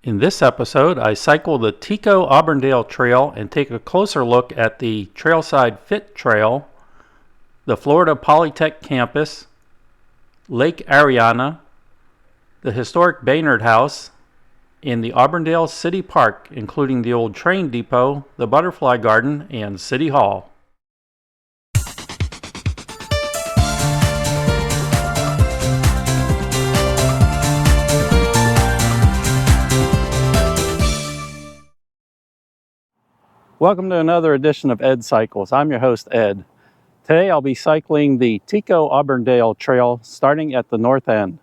In this episode, I cycle the TECO Auburndale Trail and take a closer look at the Trailside Fit Trail, the Florida Polytechnic campus, Lake Ariana, the historic Baynard House, and the Auburndale City Park, including the old train depot, the Butterfly Garden, and City Hall. Welcome to another edition of Ed Cycles. I'm your host, Ed. Today I'll be cycling the TECO Auburndale Trail starting at the north end.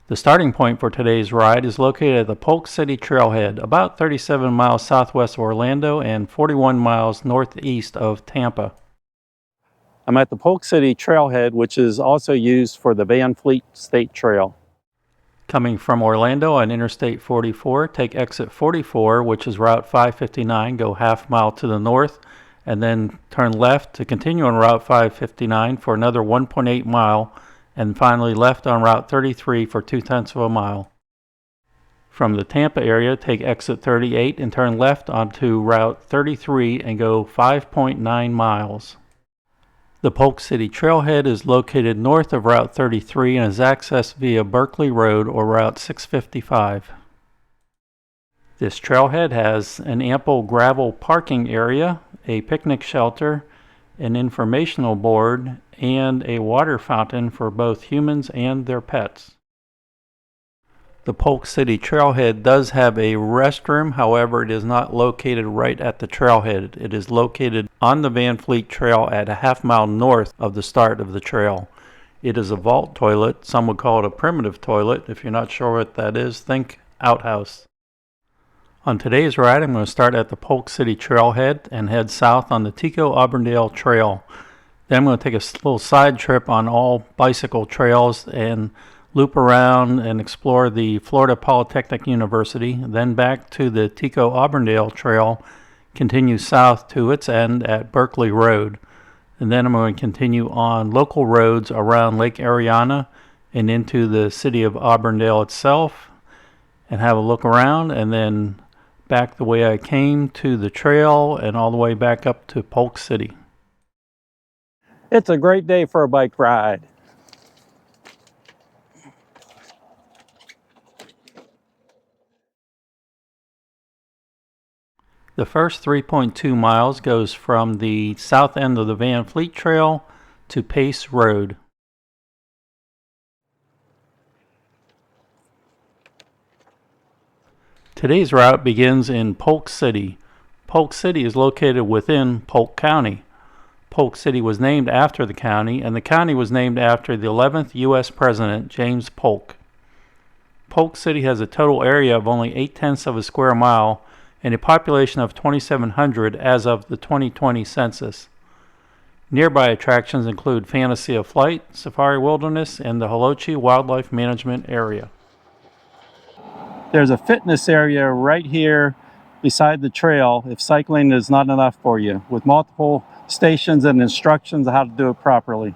The starting point for today's ride is located at the Polk City Trailhead, about 37 miles southwest of Orlando and 41 miles northeast of Tampa. I'm at the Polk City Trailhead, which is also used for the Van Fleet State Trail. Coming from Orlando on Interstate 44, take exit 44, which is Route 559, go half mile to the north, and then turn left to continue on Route 559 for another 1.8 mile, and finally left on Route 33 for 0.2 of a mile. From the Tampa area, take exit 38 and turn left onto Route 33 and go 5.9 miles. The Polk City Trailhead is located north of Route 33 and is accessed via Berkeley Road or Route 655. This trailhead has an ample gravel parking area, a picnic shelter, an informational board, and a water fountain for both humans and their pets. The Polk City Trailhead does have a restroom, however it is not located right at the trailhead. It is located on the Van Fleet Trail at a half mile north of the start of the trail. It is a vault toilet. Some would call it a primitive toilet. If you're not sure what that is, think outhouse. On today's ride, I'm going to start at the Polk City Trailhead and head south on the TECO Auburndale Trail. Then I'm going to take a little side trip on all bicycle trails and loop around and explore the Florida Polytechnic University, then back to the TECO Auburndale Trail, continue south to its end at Berkeley Road. And then I'm going to continue on local roads around Lake Ariana and into the city of Auburndale itself and have a look around, and then back the way I came to the trail and all the way back up to Polk City. It's a great day for a bike ride. The first 3.2 miles goes from the south end of the Van Fleet Trail to Pace Road. Today's route begins in Polk City. Polk City is located within Polk County. Polk City was named after the county, and the county was named after the 11th U.S. President, James Polk. Polk City has a total area of only 0.8 of a square mile and a population of 2,700 as of the 2020 census. Nearby attractions include Fantasy of Flight, Safari Wilderness, and the Holochi Wildlife Management Area. There's a fitness area right here beside the trail if cycling is not enough for you, with multiple stations and instructions on how to do it properly.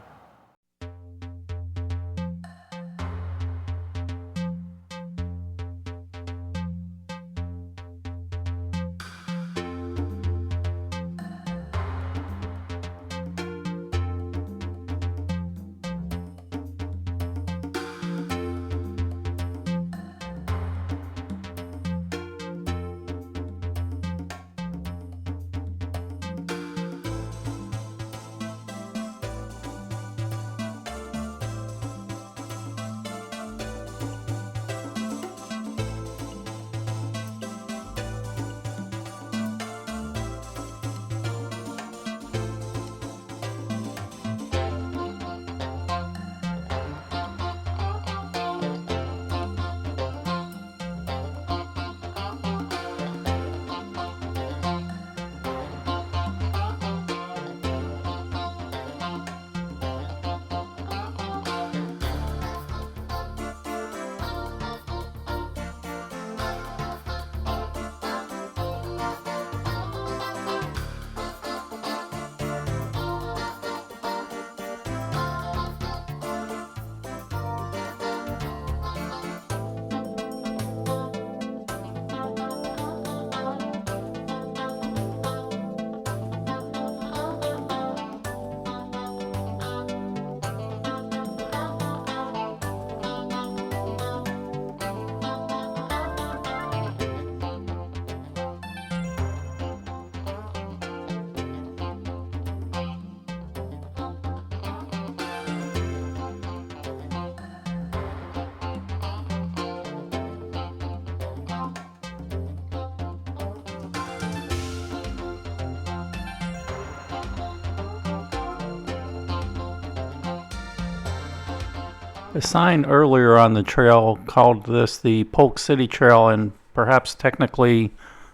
A sign earlier on the trail called this the Polk City Trail, and perhaps technically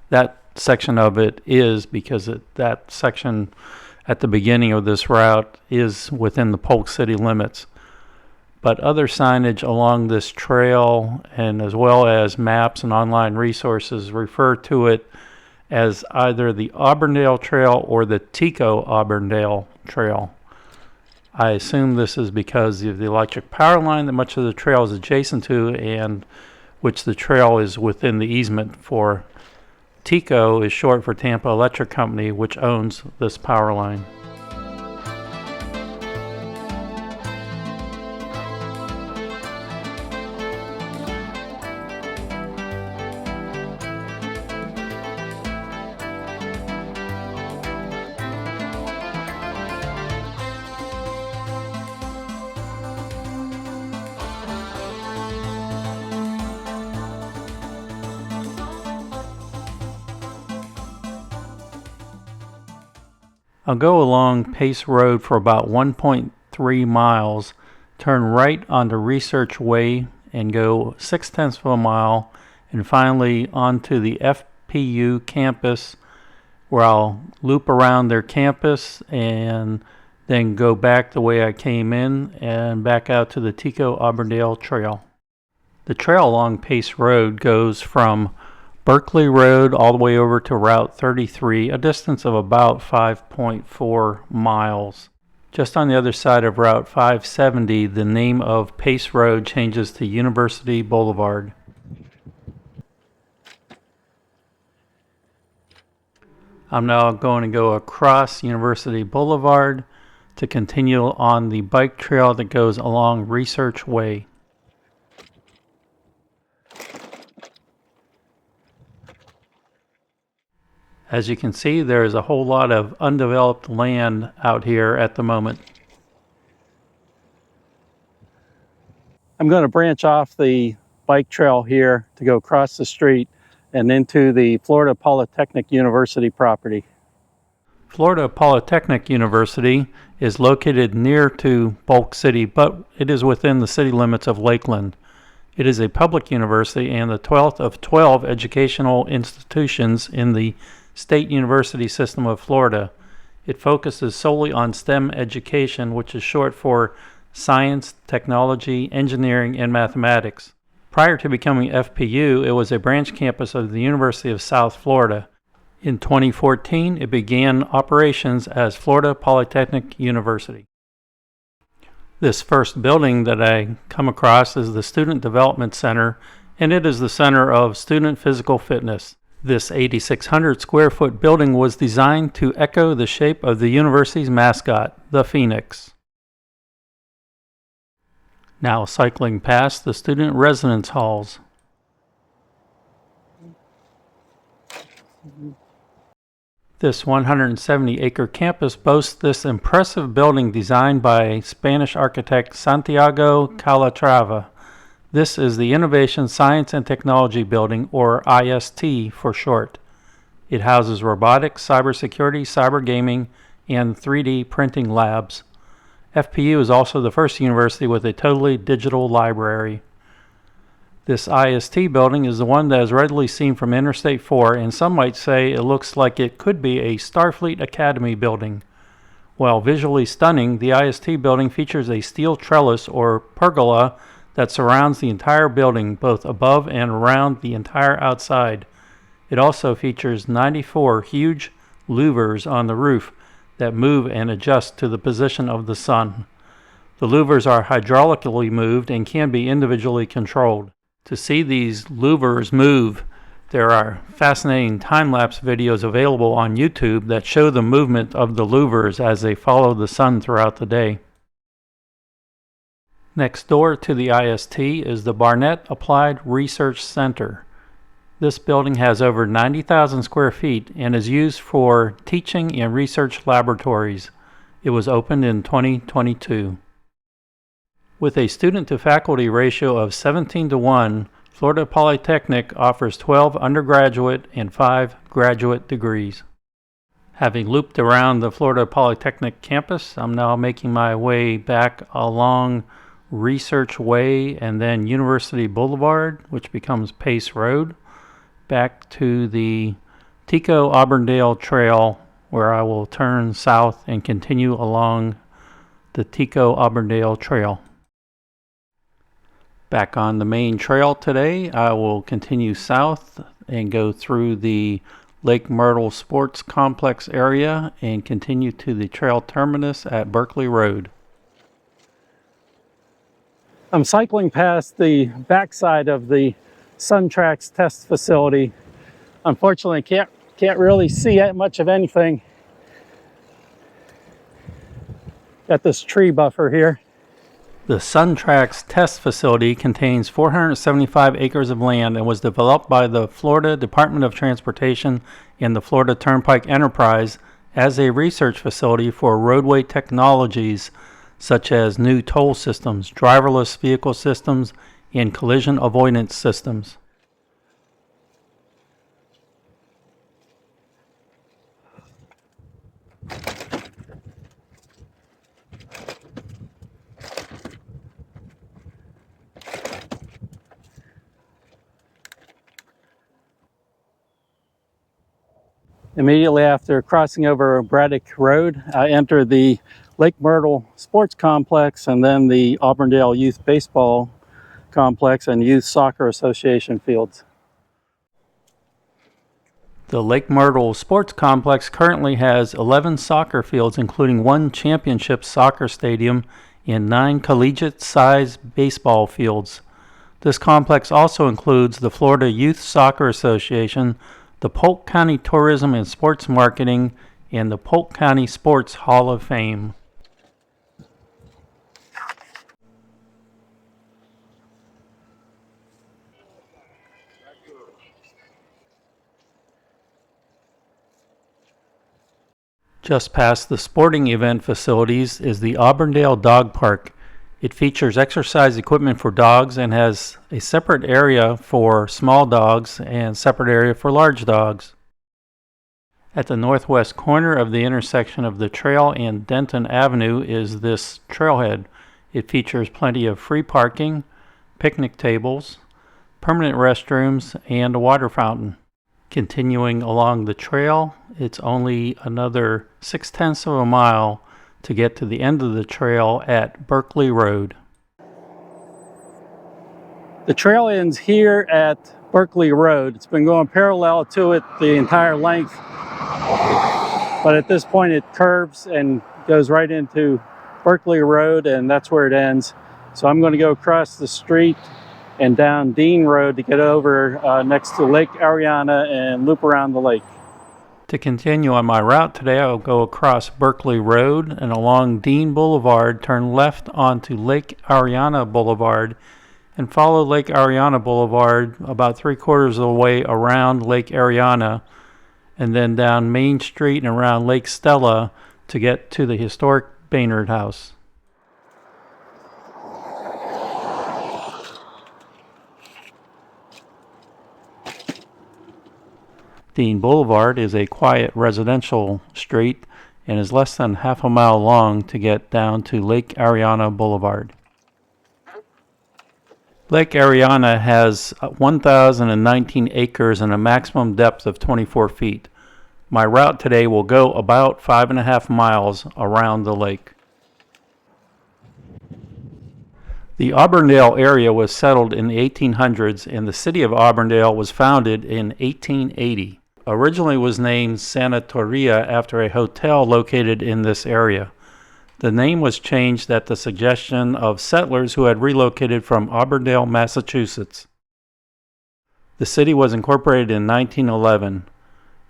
that section of it is because that section at the beginning of this route is within the Polk City limits. But other signage along this trail, and as well as maps and online resources, refer to it as either the Auburndale Trail or the TECO Auburndale Trail. I assume this is because of the electric power line that much of the trail is adjacent to, and which the trail is within the easement for. TECO is short for Tampa Electric Company, which owns this power line. I'll go along Pace Road for about 1.3 miles, turn right onto Research Way and go 0.6 of a mile, and finally onto the FPU campus, where I'll loop around their campus and then go back the way I came in and back out to the TECO Auburndale Trail. The trail along Pace Road goes from Berkeley Road all the way over to Route 33, a distance of about 5.4 miles. Just on the other side of Route 570, the name of Pace Road changes to University Boulevard. I'm now going to go across University Boulevard to continue on the bike trail that goes along Research Way. As you can see, there is a whole lot of undeveloped land out here at the moment. I'm going to branch off the bike trail here to go across the street and into the Florida Polytechnic University property. Florida Polytechnic University is located near to Polk City, but it is within the city limits of Lakeland. It is a public university and the 12th of 12 educational institutions in the State University System of Florida. It focuses solely on STEM education, which is short for science, technology, engineering, and mathematics. Prior to becoming FPU, it was a branch campus of the University of South Florida. In 2014, it began operations as Florida Polytechnic University. This first building that I come across is the Student Development Center, and it is the center of student physical fitness. This 8,600 square foot building was designed to echo the shape of the university's mascot, the Phoenix. Now cycling past the student residence halls. This 170-acre campus boasts this impressive building designed by Spanish architect Santiago Calatrava. This is the Innovation, Science, and Technology Building, or IST for short. It houses robotics, cybersecurity, cyber gaming, and 3D printing labs. FPU is also the first university with a totally digital library. This IST building is the one that is readily seen from Interstate 4, and some might say it looks like it could be a Starfleet Academy building. While visually stunning, the IST building features a steel trellis or pergola that surrounds the entire building, both above and around the entire outside. It also features 94 huge louvers on the roof that move and adjust to the position of the sun. The louvers are hydraulically moved and can be individually controlled. To see these louvers move, there are fascinating time-lapse videos available on YouTube that show the movement of the louvers as they follow the sun throughout the day. Next door to the IST is the Barnett Applied Research Center. This building has over 90,000 square feet and is used for teaching and research laboratories. It was opened in 2022. With a student-to-faculty ratio of 17:1, Florida Polytechnic offers 12 undergraduate and 5 graduate degrees. Having looped around the Florida Polytechnic campus, I'm now making my way back along Research Way, and then University Boulevard, which becomes Pace Road, back to the TECO Auburndale Trail, where I will turn south and continue along the TECO Auburndale Trail. Back on the main trail today, I will continue south and go through the Lake Myrtle Sports Complex area and continue to the trail terminus at Berkeley Road. I'm cycling past the backside of the SunTrax test facility. Unfortunately, can't really see much of anything. Got this tree buffer here. The SunTrax test facility contains 475 acres of land and was developed by the Florida Department of Transportation and the Florida Turnpike Enterprise as a research facility for roadway technologies such as new toll systems, driverless vehicle systems, and collision avoidance systems. Immediately after crossing over Braddock Road, I enter the Lake Myrtle Sports Complex and then the Auburndale Youth Baseball Complex and Youth Soccer Association fields. The Lake Myrtle Sports Complex currently has 11 soccer fields, including one championship soccer stadium and 9 collegiate-sized baseball fields. This complex also includes the Florida Youth Soccer Association, the Polk County Tourism and Sports Marketing, and the Polk County Sports Hall of Fame. Just past the sporting event facilities is the Auburndale Dog Park. It features exercise equipment for dogs and has a separate area for small dogs and separate area for large dogs. At the northwest corner of the intersection of the trail and Denton Avenue is this trailhead. It features plenty of free parking, picnic tables, permanent restrooms, and a water fountain. Continuing along the trail, it's only another 0.6 of a mile to get to the end of the trail at Berkeley Road. The trail ends here at Berkeley Road. It's been going parallel to it the entire length, but at this point it curves and goes right into Berkeley Road, and that's where it ends. So I'm going to go across the street and down Dean Road to get over next to Lake Ariana and loop around the lake. To continue on my route today, I'll go across Berkeley Road and along Dean Boulevard, turn left onto Lake Ariana Boulevard, and follow Lake Ariana Boulevard about 3/4 of the way around Lake Ariana, and then down Main Street and around Lake Stella to get to the historic Baynard House. Dean Boulevard is a quiet residential street and is less than half a mile long to get down to Lake Ariana Boulevard. Lake Ariana has 1,019 acres and a maximum depth of 24 feet. My route today will go about 5.5 miles around the lake. The Auburndale area was settled in the 1800s, and the city of Auburndale was founded in 1880. Originally was named Sanatoria after a hotel located in this area. The name was changed at the suggestion of settlers who had relocated from Auburndale, Massachusetts. The city was incorporated in 1911.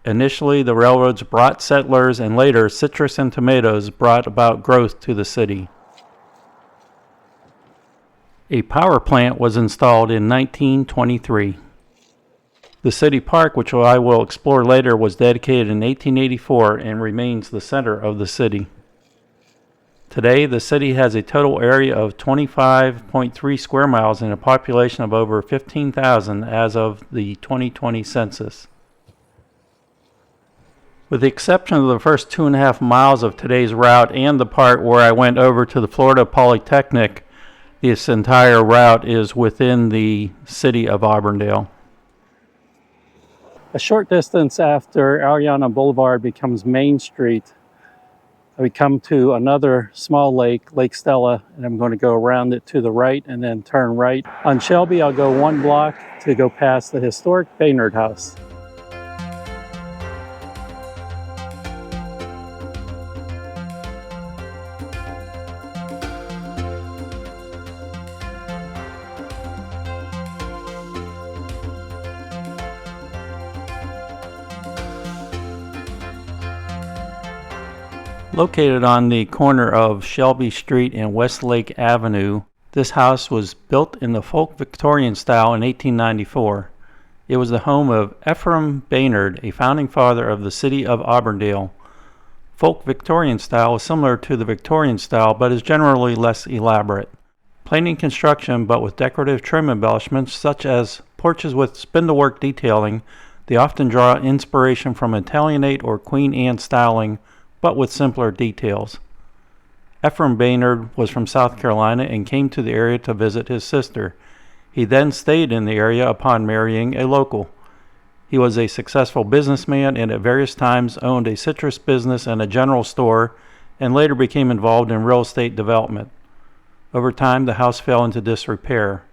Initially, the railroads brought settlers, and later, citrus and tomatoes brought about growth to the city. A power plant was installed in 1923. The city park, which I will explore later, was dedicated in 1884 and remains the center of the city. Today, the city has a total area of 25.3 square miles and a population of over 15,000 as of the 2020 census. With the exception of the first 2.5 miles of today's route and the part where I went over to the Florida Polytechnic, This entire route is within the city of Auburndale. A short distance after Ariana Boulevard becomes Main Street, we come to another small lake, Lake Stella, and I'm going to go around it to the right and then turn right. On Shelby, I'll go 1 block to go past the historic Baynard House. Located on the corner of Shelby Street and Westlake Avenue, this house was built in the folk Victorian style in 1894. It was the home of Ephraim Baynard, a founding father of the city of Auburndale. Folk Victorian style is similar to the Victorian style, but is generally less elaborate. Plain in construction, but with decorative trim embellishments such as porches with spindlework detailing, they often draw inspiration from Italianate or Queen Anne styling, but with simpler details. Ephraim Baynard was from South Carolina and came to the area to visit his sister. He then stayed in the area upon marrying a local. He was a successful businessman and at various times owned a citrus business and a general store, and later became involved in real estate development. Over time, the house fell into disrepair.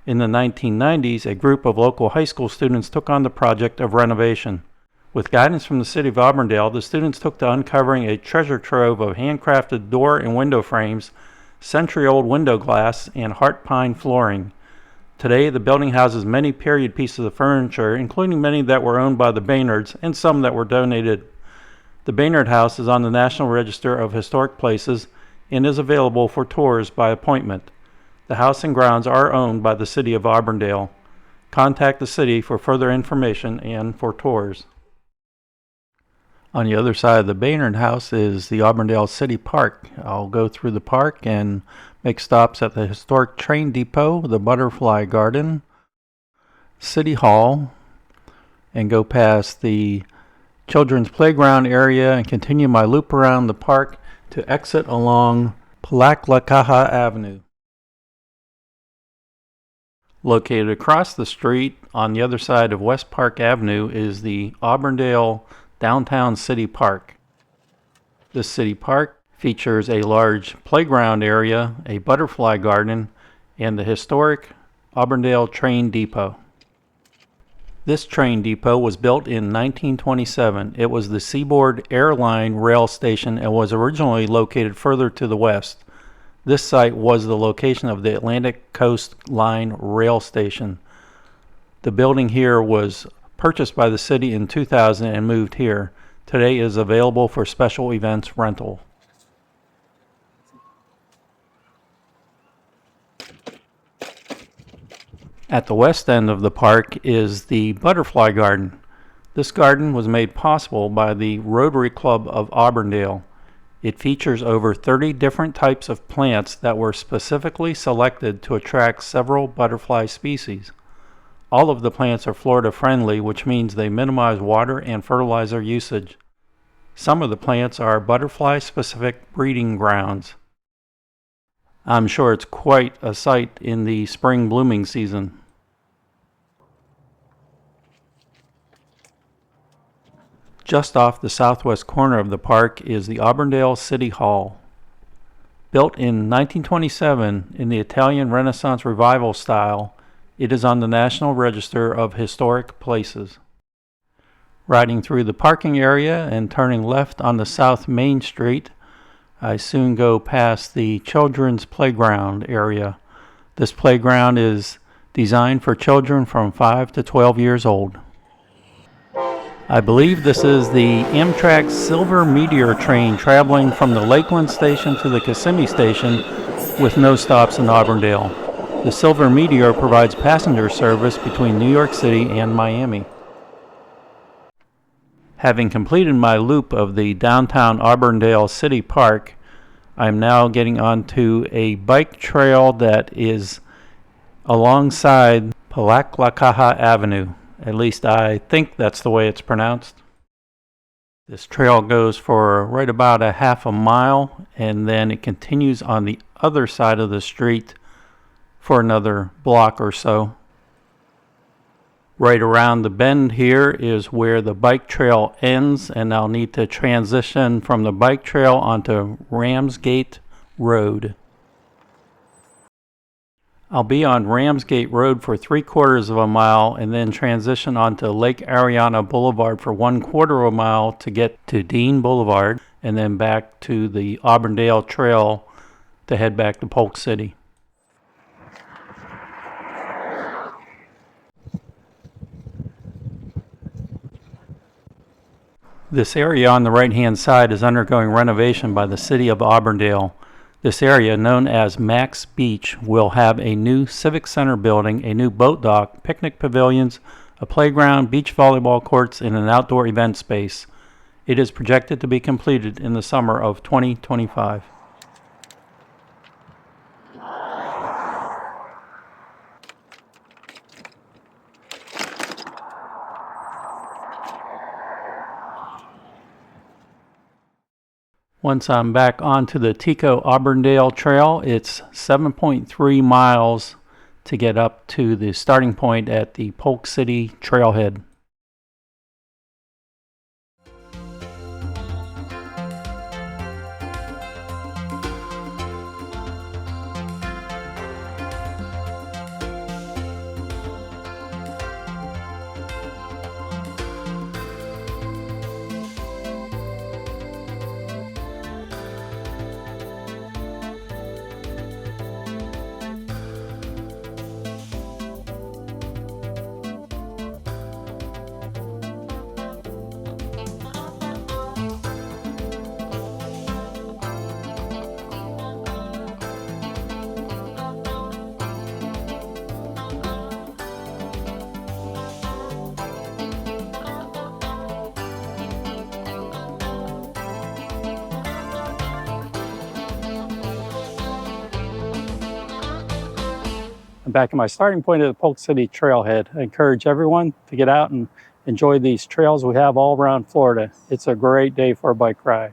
In the 1990s, a group of local high school students took on the project of renovation. With guidance from the city of Auburndale, the students took to uncovering a treasure trove of handcrafted door and window frames, century-old window glass, and heart pine flooring. Today, the building houses many period pieces of furniture, including many that were owned by the Baynards and some that were donated. The Baynard House is on the National Register of Historic Places and is available for tours by appointment. The house and grounds are owned by the city of Auburndale. Contact the city for further information and for tours. On the other side of the Baynard House is the Auburndale City Park. I'll go through the park and make stops at the historic train depot, the Butterfly Garden, City Hall, and go past the children's playground area and continue my loop around the park to exit along Palaklakaha Avenue. Located across the street on the other side of West Park Avenue is the Auburndale Downtown City Park. This city park features a large playground area, a butterfly garden, and the historic Auburndale Train Depot. This train depot was built in 1927. It was the Seaboard Airline Rail Station and was originally located further to the west. This site was the location of the Atlantic Coast Line Rail Station. The building here was purchased by the city in 2000 and moved here. Today is available for special events rental. At the west end of the park is the Butterfly Garden. This garden was made possible by the Rotary Club of Auburndale. It features over 30 different types of plants that were specifically selected to attract several butterfly species. All of the plants are Florida friendly, which means they minimize water and fertilizer usage. Some of the plants are butterfly specific breeding grounds. I'm sure it's quite a sight in the spring blooming season. Just off the southwest corner of the park is the Auburndale City Hall. Built in 1927 in the Italian Renaissance Revival style, it is on the National Register of Historic Places. Riding through the parking area and turning left on the South Main Street, I soon go past the children's playground area. This playground is designed for children from 5 to 12 years old. I believe this is the Amtrak Silver Meteor train traveling from the Lakeland station to the Kissimmee station with no stops in Auburndale. The Silver Meteor provides passenger service between New York City and Miami. Having completed my loop of the downtown Auburndale City Park, I'm now getting onto a bike trail that is alongside Palaklakaha Avenue. At least I think that's the way it's pronounced. This trail goes for right about a half a mile, and then it continues on the other side of the street for another block or so. Right around the bend here is where the bike trail ends, and I'll need to transition from the bike trail onto Ramsgate Road. I'll be on Ramsgate Road for 3/4 of a mile and then transition onto Lake Ariana Boulevard for 1/4 of a mile to get to Dean Boulevard, and then back to the Auburndale Trail to head back to Polk City. This area on the right-hand side is undergoing renovation by the City of Auburndale. This area, known as Max Beach, will have a new Civic Center building, a new boat dock, picnic pavilions, a playground, beach volleyball courts, and an outdoor event space. It is projected to be completed in the summer of 2025. Once I'm back onto the TECO Auburndale Trail, it's 7.3 miles to get up to the starting point at the Polk City Trailhead. I'm back at my starting point at the Polk City Trailhead. I encourage everyone to get out and enjoy these trails we have all around Florida. It's a great day for a bike ride.